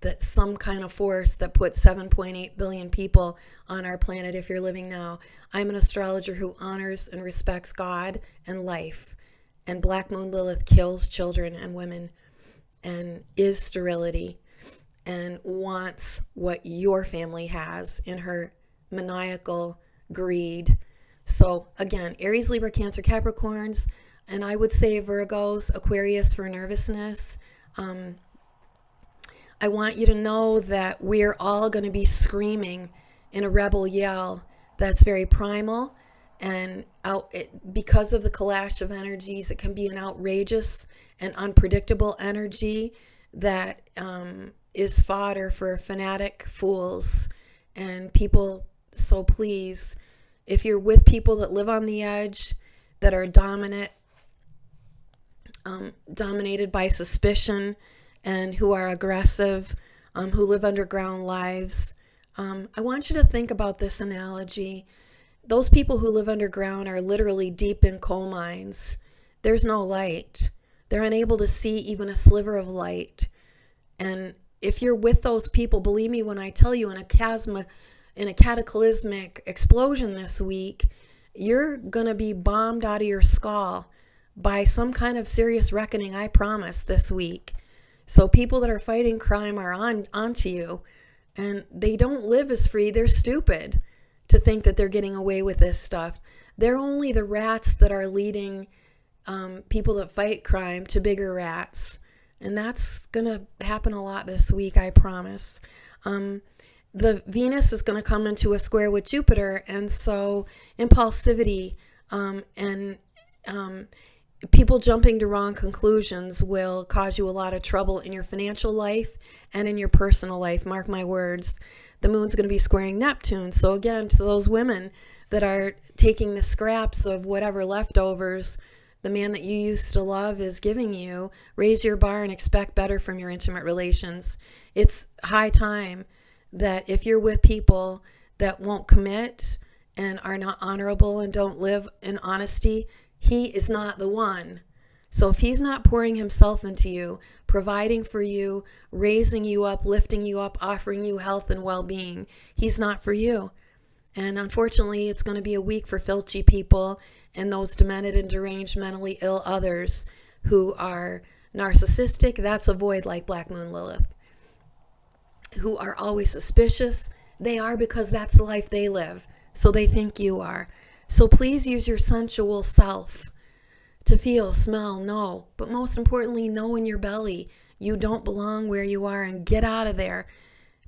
that some kind of force that put 7.8 billion people on our planet if you're living now. I'm an astrologer who honors and respects God and life. And Black Moon Lilith kills children and women and is sterility and wants what your family has in her maniacal greed. So again, Aries, Libra, Cancer, Capricorns, and I would say Virgos, Aquarius for nervousness. I want you to know that we're all going to be screaming in a rebel yell that's very primal, and because of the clash of energies, it can be an outrageous and unpredictable energy that is fodder for fanatic fools and people. So please, if you're with people that live on the edge, that are dominated by suspicion, and who are aggressive, who live underground lives, I want you to think about this analogy. Those people who live underground are literally deep in coal mines. There's no light. They're unable to see even a sliver of light. And if you're with those people, believe me when I tell you, in a cataclysmic explosion this week, you're going to be bombed out of your skull by some kind of serious reckoning, I promise, this week. So people that are fighting crime are onto you, and they don't live as free. They're stupid to think that they're getting away with this stuff. They're only the rats that are leading people that fight crime to bigger rats. And that's going to happen a lot this week, I promise. The Venus is going to come into a square with Jupiter, and so impulsivity and people jumping to wrong conclusions will cause you a lot of trouble in your financial life and in your personal life. Mark my words. The moon's going to be squaring Neptune. So again, to those women that are taking the scraps of whatever leftovers the man that you used to love is giving you, raise your bar and expect better from your intimate relations. It's high time that if you're with people that won't commit and are not honorable and don't live in honesty, he is not the one. So if he's not pouring himself into you, providing for you, raising you up, lifting you up, offering you health and well-being, he's not for you. And unfortunately, it's going to be a week for filchy people and those demented and deranged, mentally ill others who are narcissistic. That's a void like Black Moon Lilith. Who are always suspicious. They are, because that's the life they live. so they think you are. So please use your sensual self to feel, smell, know, but most importantly, know in your belly you don't belong where you are, and get out of there.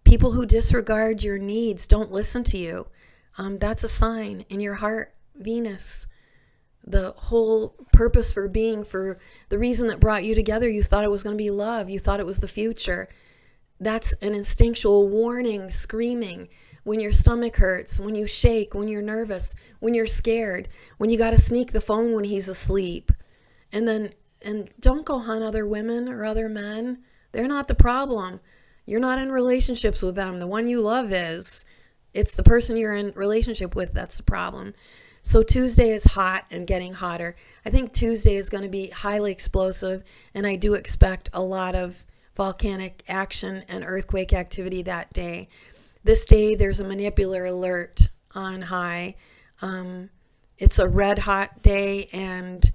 People who disregard your needs don't listen to you. That's a sign in your heart, Venus. The whole purpose for being, for the reason that brought you together, you thought it was going to be love. You thought it was the future. That's an instinctual warning, screaming. When your stomach hurts, when you shake, when you're nervous, when you're scared, when you got to sneak the phone when he's asleep. And don't go hunt other women or other men. They're not the problem. You're not in relationships with them. The one you love is. It's the person you're in relationship with that's the problem. So Tuesday is hot and getting hotter. I think Tuesday is going to be highly explosive, and I do expect a lot of volcanic action and earthquake activity that day. This day, there's a manipular alert on high. It's a red hot day, and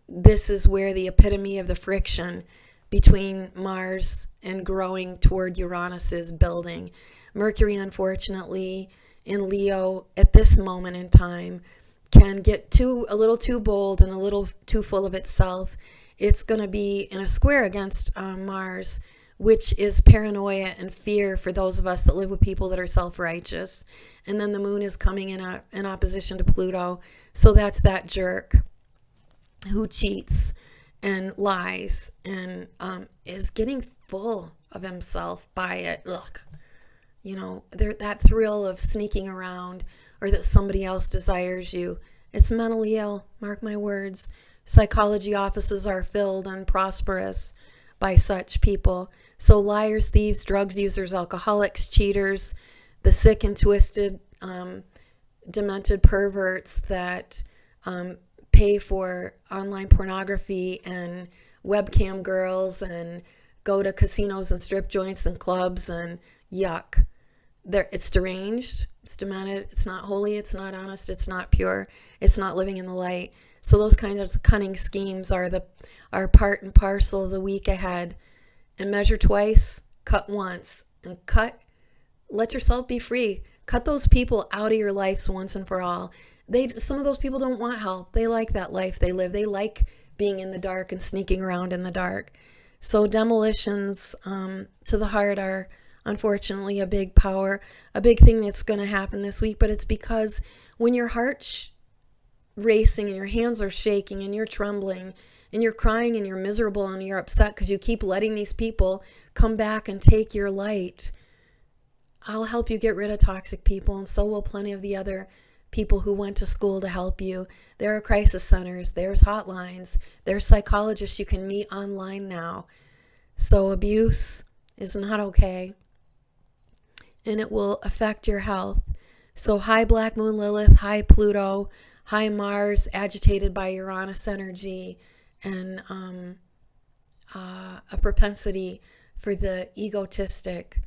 this is where the epitome of the friction between Mars and growing toward Uranus is building. Mercury, unfortunately, in Leo at this moment in time can get a little too bold and a little too full of itself. It's going to be in a square against Mars, which is paranoia and fear for those of us that live with people that are self-righteous. And then the moon is coming in opposition to Pluto. So that's that jerk who cheats and lies and is getting full of himself by it. Ugh. You know, that thrill of sneaking around, or that somebody else desires you. It's mentally ill, mark my words. Psychology offices are filled and prosperous by such people. So liars, thieves, drugs users, alcoholics, cheaters, the sick and twisted, demented perverts that pay for online pornography and webcam girls and go to casinos and strip joints and clubs and yuck. It's deranged, it's demented, it's not holy, it's not honest, it's not pure, it's not living in the light. So those kinds of cunning schemes are part and parcel of the week ahead. And measure twice, cut once, and let yourself be free. Cut those people out of your lives once and for all. Some of those people don't want help. They like that life they live. They like being in the dark and sneaking around in the dark. So demolitions to the heart are unfortunately a big thing that's going to happen this week. But it's because when your heart's racing and your hands are shaking and you're trembling and you're crying and you're miserable and you're upset because you keep letting these people come back and take your light, I'll help you get rid of toxic people, and so will plenty of the other people who went to school to help you. There are crisis centers, there's hotlines, there's psychologists you can meet online now. So abuse is not okay, and it will affect your health. So high Black Moon Lilith, high Pluto, high Mars, agitated by Uranus energy, and a propensity for the egotistic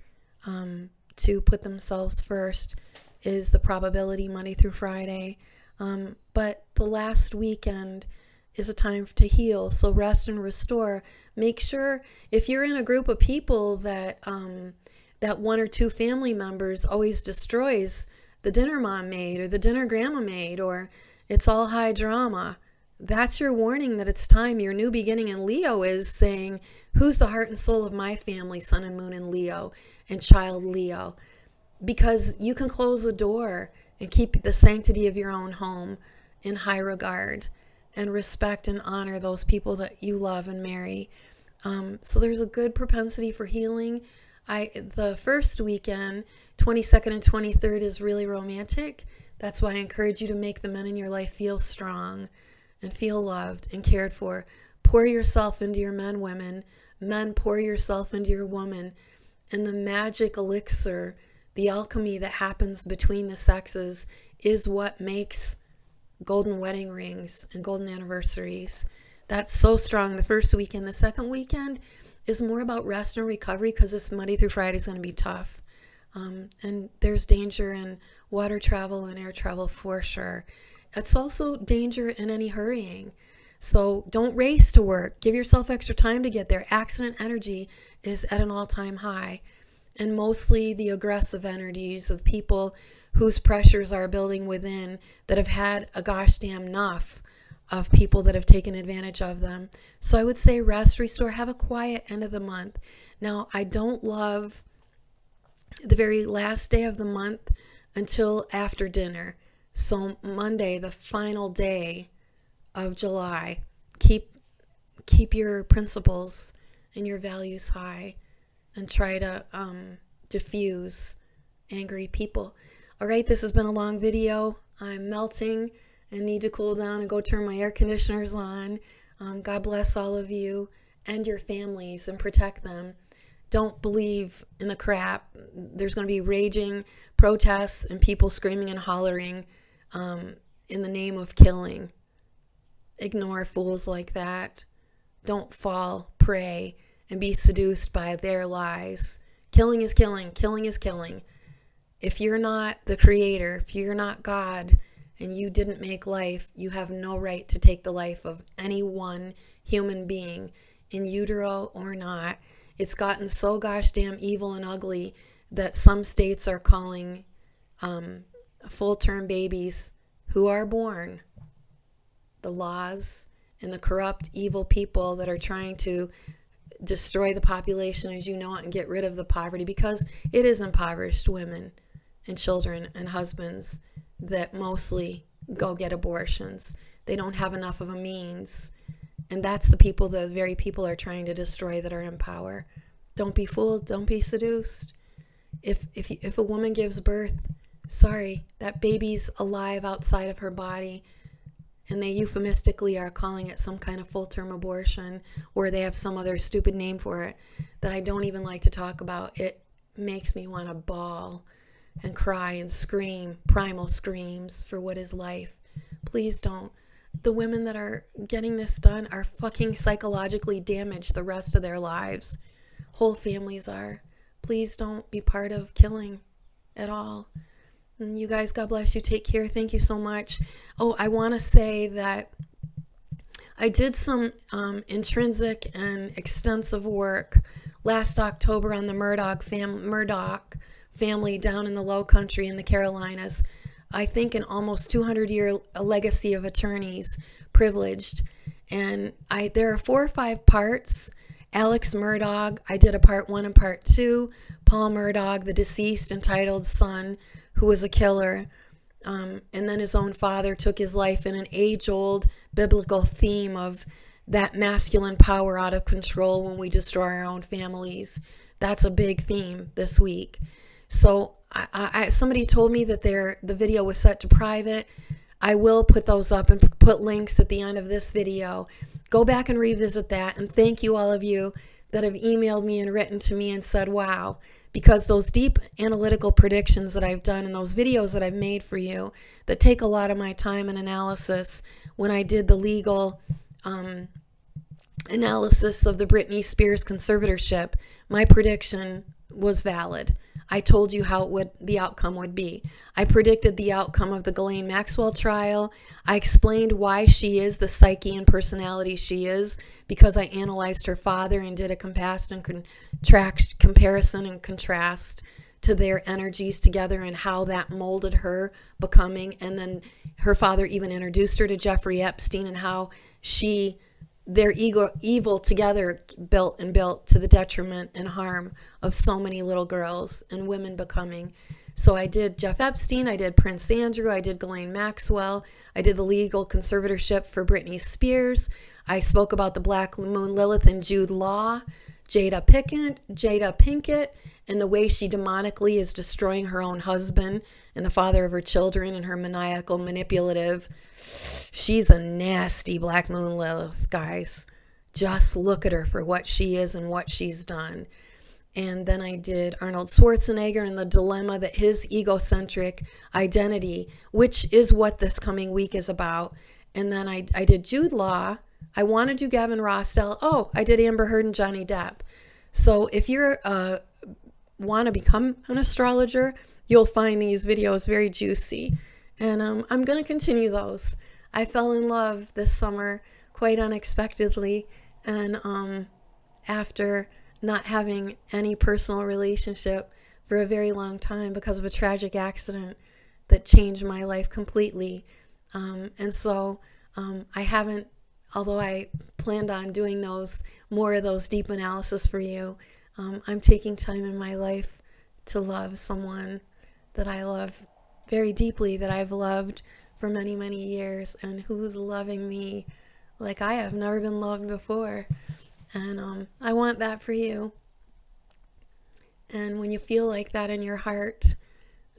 to put themselves first is the probability Monday through Friday. But the last weekend is a time to heal. So rest and restore. Make sure if you're in a group of people that that one or two family members always destroys the dinner mom made or the dinner grandma made, or it's all high drama, that's your warning that it's time. Your new beginning in Leo is saying, who's the heart and soul of my family, sun and moon in Leo and child Leo? Because you can close the door and keep the sanctity of your own home in high regard and respect and honor those people that you love and marry. So there's a good propensity for healing. The first weekend, 22nd and 23rd, is really romantic. That's why I encourage you to make the men in your life feel strong and feel loved and cared for. Pour yourself into your men, women. Men, pour yourself into your woman. And the magic elixir, the alchemy that happens between the sexes is what makes golden wedding rings and golden anniversaries. That's so strong the first weekend. The second weekend is more about rest and recovery because this Monday through Friday is going to be tough. And there's danger in water travel and air travel for sure. It's also danger in any hurrying. So don't race to work. Give yourself extra time to get there. Accident energy is at an all-time high. And mostly the aggressive energies of people whose pressures are building within, that have had a gosh damn enough of people that have taken advantage of them. So I would say rest, restore, have a quiet end of the month. Now, I don't love the very last day of the month until after dinner. So Monday, the final day of July, keep your principles and your values high and try to diffuse angry people. All right, this has been a long video. I'm melting and need to cool down and go turn my air conditioners on. God bless all of you and your families and protect them. Don't believe in the crap. There's going to be raging protests and people screaming and hollering in the name of killing. Ignore fools like that. Don't fall prey and be seduced by their lies. Killing is killing. Killing is killing. If you're not the creator, if you're not God, and you didn't make life, you have no right to take the life of any one human being, in utero or not. It's gotten so gosh damn evil and ugly that some states are calling full-term babies who are born. The laws and the corrupt, evil people that are trying to destroy the population as you know it and get rid of the poverty, because it is impoverished women and children and husbands that mostly go get abortions. They don't have enough of a means. And that's the very people are trying to destroy that are in power. Don't be fooled. Don't be seduced. If a woman gives birth, sorry, that baby's alive outside of her body. And they euphemistically are calling it some kind of full-term abortion, or they have some other stupid name for it that I don't even like to talk about. It makes me want to bawl and cry and scream, primal screams for what is life. Please don't. The women that are getting this done are fucking psychologically damaged the rest of their lives. Whole families are. Please don't be part of killing at all. And you guys, God bless you. Take care. Thank you so much. Oh, I want to say that I did some intrinsic and extensive work last October on the Murdaugh family down in the Low Country in the Carolinas. I think an almost 200-year legacy of attorneys, privileged. And there are 4 or 5 parts. Alex Murdaugh, I did a part 1 and part 2. Paul Murdaugh, the deceased entitled son, who was a killer. And then his own father took his life in an age-old biblical theme of that masculine power out of control when we destroy our own families. That's a big theme this week. So somebody told me that the video was set to private. I will put those up and put links at the end of this video. Go back and revisit that. And thank you, all of you that have emailed me and written to me and said, wow, because those deep analytical predictions that I've done and those videos that I've made for you that take a lot of my time and analysis, when I did the legal analysis of the Britney Spears conservatorship, my prediction was valid. I told you how the outcome would be. I predicted the outcome of the Ghislaine Maxwell trial. I explained why she is the psyche and personality she is, because I analyzed her father and did a comparison and contrast to their energies together and how that molded her becoming. And then her father even introduced her to Jeffrey Epstein and how their evil together built to the detriment and harm of so many little girls and women becoming. So I did Jeff Epstein, I did Prince Andrew, I did Ghislaine Maxwell, I did the legal conservatorship for Britney Spears. I spoke about the Black Moon Lilith and Jude Law, Jada Pinkett, and the way she demonically is destroying her own husband and the father of her children, and her maniacal, manipulative. She's a nasty Black Moon Lilith, guys. Just look at her for what she is and what she's done. And then I did Arnold Schwarzenegger and the dilemma that his egocentric identity, which is what this coming week is about. And then I did Jude Law. I want to do Gavin Rossdale. Oh, I did Amber Heard and Johnny Depp. So if you're want to become an astrologer, you'll find these videos very juicy. And I'm going to continue those. I fell in love this summer quite unexpectedly. And after not having any personal relationship for a very long time because of a tragic accident that changed my life completely. And so I haven't, although I planned on doing more of those deep analysis for you, I'm taking time in my life to love someone that I love very deeply, that I've loved for many, many years, and who's loving me like I have never been loved before. And I want that for you. And when you feel like that in your heart,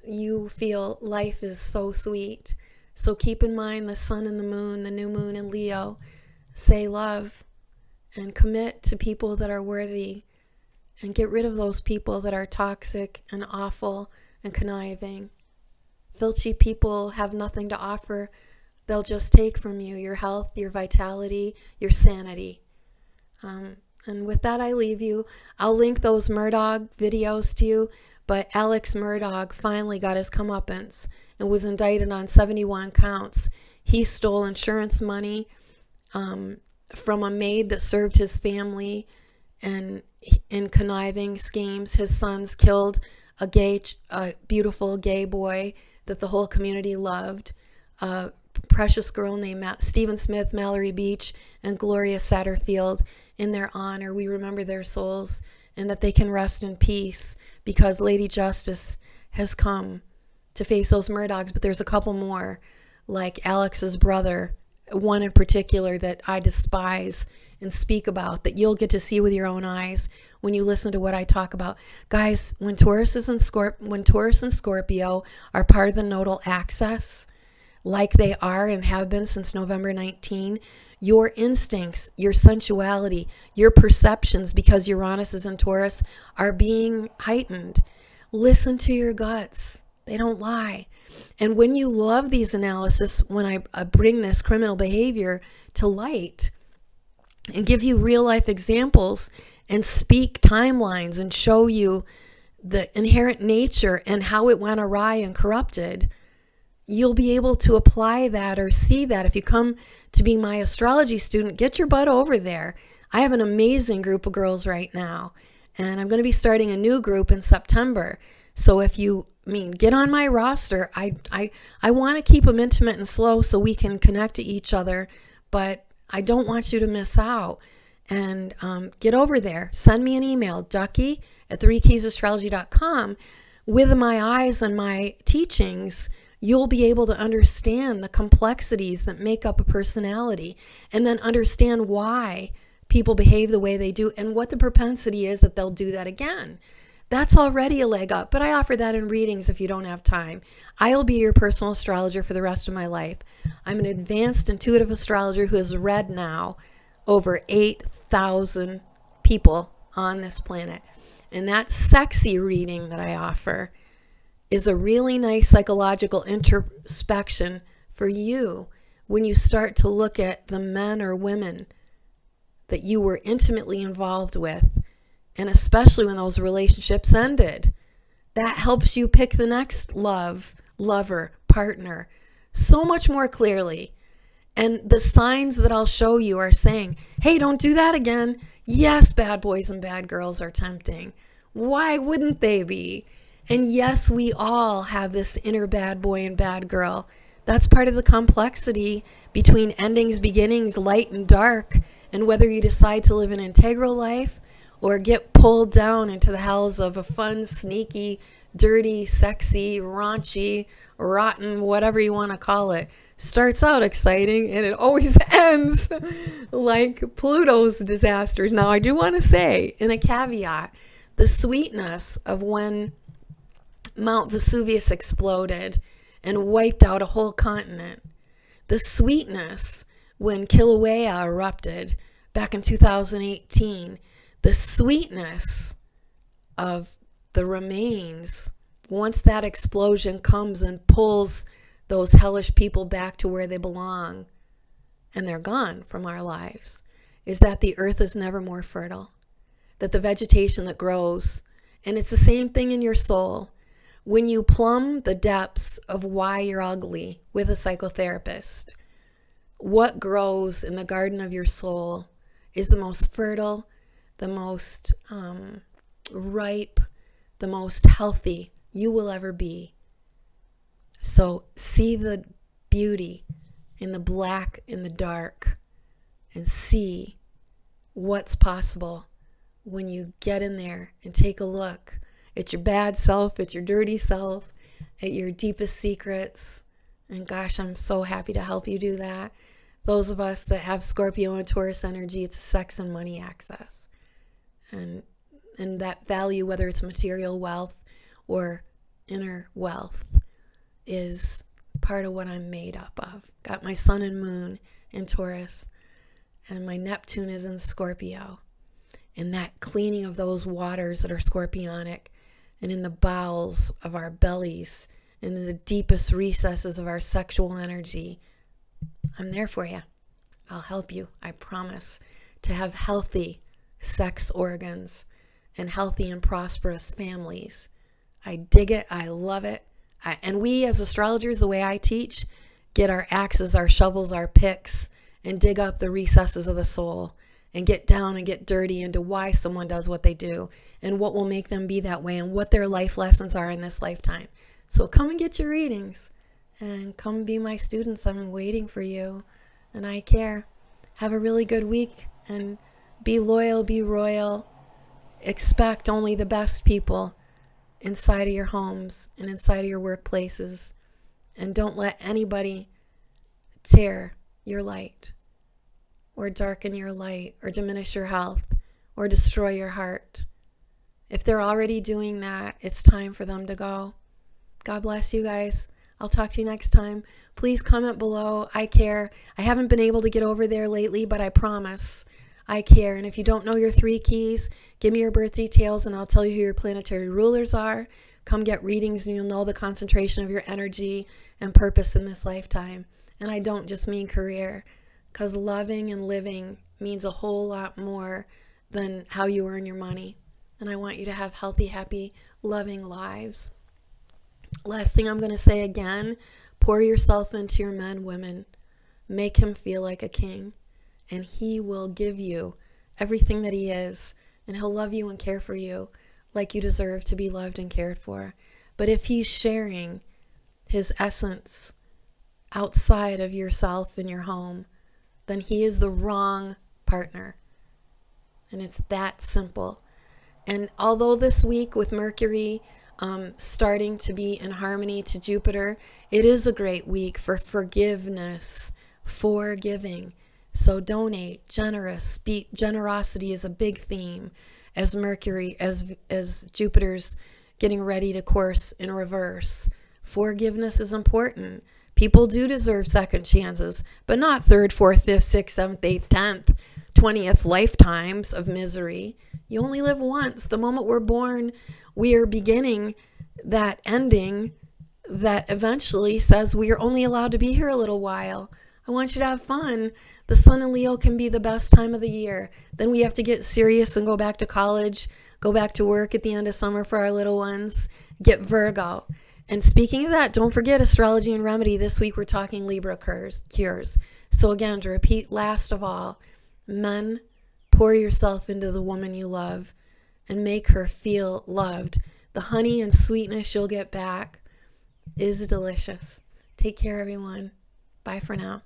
you feel life is so sweet. So keep in mind the sun and the moon, the new moon in Leo, say love and commit to people that are worthy, and get rid of those people that are toxic and awful and conniving. Filthy people have nothing to offer. They'll just take from you your health, your vitality, your sanity. And with that, I leave you. I'll link those Murdaugh videos to you, but Alex Murdaugh finally got his comeuppance and was indicted on 71 counts. He stole insurance money from a maid that served his family, and in conniving schemes, his sons killed a beautiful gay boy that the whole community loved, a precious girl named Stephen Smith, Mallory Beach, and Gloria Satterfield. In their honor, we remember their souls, and that they can rest in peace, because Lady Justice has come to face those Murdaughs. But there's a couple more, like Alex's brother, one in particular that I despise and speak about, that you'll get to see with your own eyes when you listen to what I talk about. Guys, when Taurus and Scorpio are part of the nodal axis, like they are and have been since November 19, your instincts, your sensuality, your perceptions, because Uranus is in Taurus, are being heightened. Listen to your guts. They don't lie. And when you love these analysis, when I bring this criminal behavior to light and give you real life examples and speak timelines and show you the inherent nature and how it went awry and corrupted, you'll be able to apply that or see that. If you come to be my astrology student, get your butt over there. I have an amazing group of girls right now, and I'm going to be starting a new group in September. So if you get on my roster, I want to keep them intimate and slow so we can connect to each other, but I don't want you to miss out. And get over there. Send me an email, ducky@3keysastrology.com. With my eyes and my teachings, you'll be able to understand the complexities that make up a personality, and then understand why people behave the way they do and what the propensity is that they'll do that again. That's already a leg up, but I offer that in readings if you don't have time. I'll be your personal astrologer for the rest of my life. I'm an advanced intuitive astrologer who has read now over 8,000 people on this planet. And that sexy reading that I offer is a really nice psychological introspection for you when you start to look at the men or women that you were intimately involved with, and especially when those relationships ended. That helps you pick the next lover, partner, so much more clearly. And the signs that I'll show you are saying, hey, don't do that again. Yes, bad boys and bad girls are tempting. Why wouldn't they be? And yes, we all have this inner bad boy and bad girl. That's part of the complexity between endings, beginnings, light and dark, and whether you decide to live an integral life or get pulled down into the hells of a fun, sneaky, dirty, sexy, raunchy, rotten, whatever you want to call it. Starts out exciting and it always ends like Pluto's disasters. Now, I do want to say, in a caveat, the sweetness of when Mount Vesuvius exploded and wiped out a whole continent, the sweetness when Kilauea erupted back in 2018, the sweetness of the remains once that explosion comes and pulls those hellish people back to where they belong and they're gone from our lives, is that the earth is never more fertile, that the vegetation that grows, and it's the same thing in your soul. When you plumb the depths of why you're ugly with a psychotherapist, what grows in the garden of your soul is the most fertile, the most ripe, the most healthy you will ever be. So see the beauty in the black, in the dark, and see what's possible when you get in there and take a look at your bad self, at your dirty self, at your deepest secrets. And gosh, I'm so happy to help you do that. Those of us that have Scorpio and Taurus energy, it's sex and money access. And that value, whether it's material wealth or inner wealth, is part of what I'm made up of. Got my sun and moon in Taurus, and my Neptune is in Scorpio. And that cleaning of those waters that are scorpionic and in the bowels of our bellies and in the deepest recesses of our sexual energy, I'm there for you. I'll help you, I promise, to have healthy sex organs and healthy and prosperous families. I dig it. I love it. And we as astrologers, the way I teach, get our axes, our shovels, our picks, and dig up the recesses of the soul and get down and get dirty into why someone does what they do and what will make them be that way and what their life lessons are in this lifetime. So come and get your readings and come be my students. I'm waiting for you and I care. Have a really good week and be loyal, be royal. Expect only the best people inside of your homes and inside of your workplaces. And don't let anybody tear your light or darken your light or diminish your health or destroy your heart. If they're already doing that, it's time for them to go. God bless you guys. I'll talk to you next time. Please comment below. I care. I haven't been able to get over there lately, but I promise I care. And if you don't know your 3 keys, give me your birth details and I'll tell you who your planetary rulers are. Come get readings and you'll know the concentration of your energy and purpose in this lifetime. And I don't just mean career, because loving and living means a whole lot more than how you earn your money. And I want you to have healthy, happy, loving lives. Last thing I'm going to say again, pour yourself into your man, women. Make him feel like a king. And he will give you everything that he is. And he'll love you and care for you like you deserve to be loved and cared for. But if he's sharing his essence outside of yourself in your home, then he is the wrong partner. And it's that simple. And although this week with Mercury starting to be in harmony to Jupiter, it is a great week for forgiveness, forgiving. So donate, generosity is a big theme as Mercury, as Jupiter's getting ready to course in reverse. Forgiveness is important. People do deserve second chances, but not third, fourth, fifth, sixth, seventh, eighth, 10th, 20th lifetimes of misery. You only live once. The moment we're born, we are beginning that ending that eventually says we are only allowed to be here a little while. I want you to have fun. The Sun in Leo can be the best time of the year. Then we have to get serious and go back to college, go back to work at the end of summer for our little ones, get Virgo. And speaking of that, don't forget Astrology and Remedy. This week we're talking Libra cures. So again, to repeat last of all, men, pour yourself into the woman you love and make her feel loved. The honey and sweetness you'll get back is delicious. Take care, everyone. Bye for now.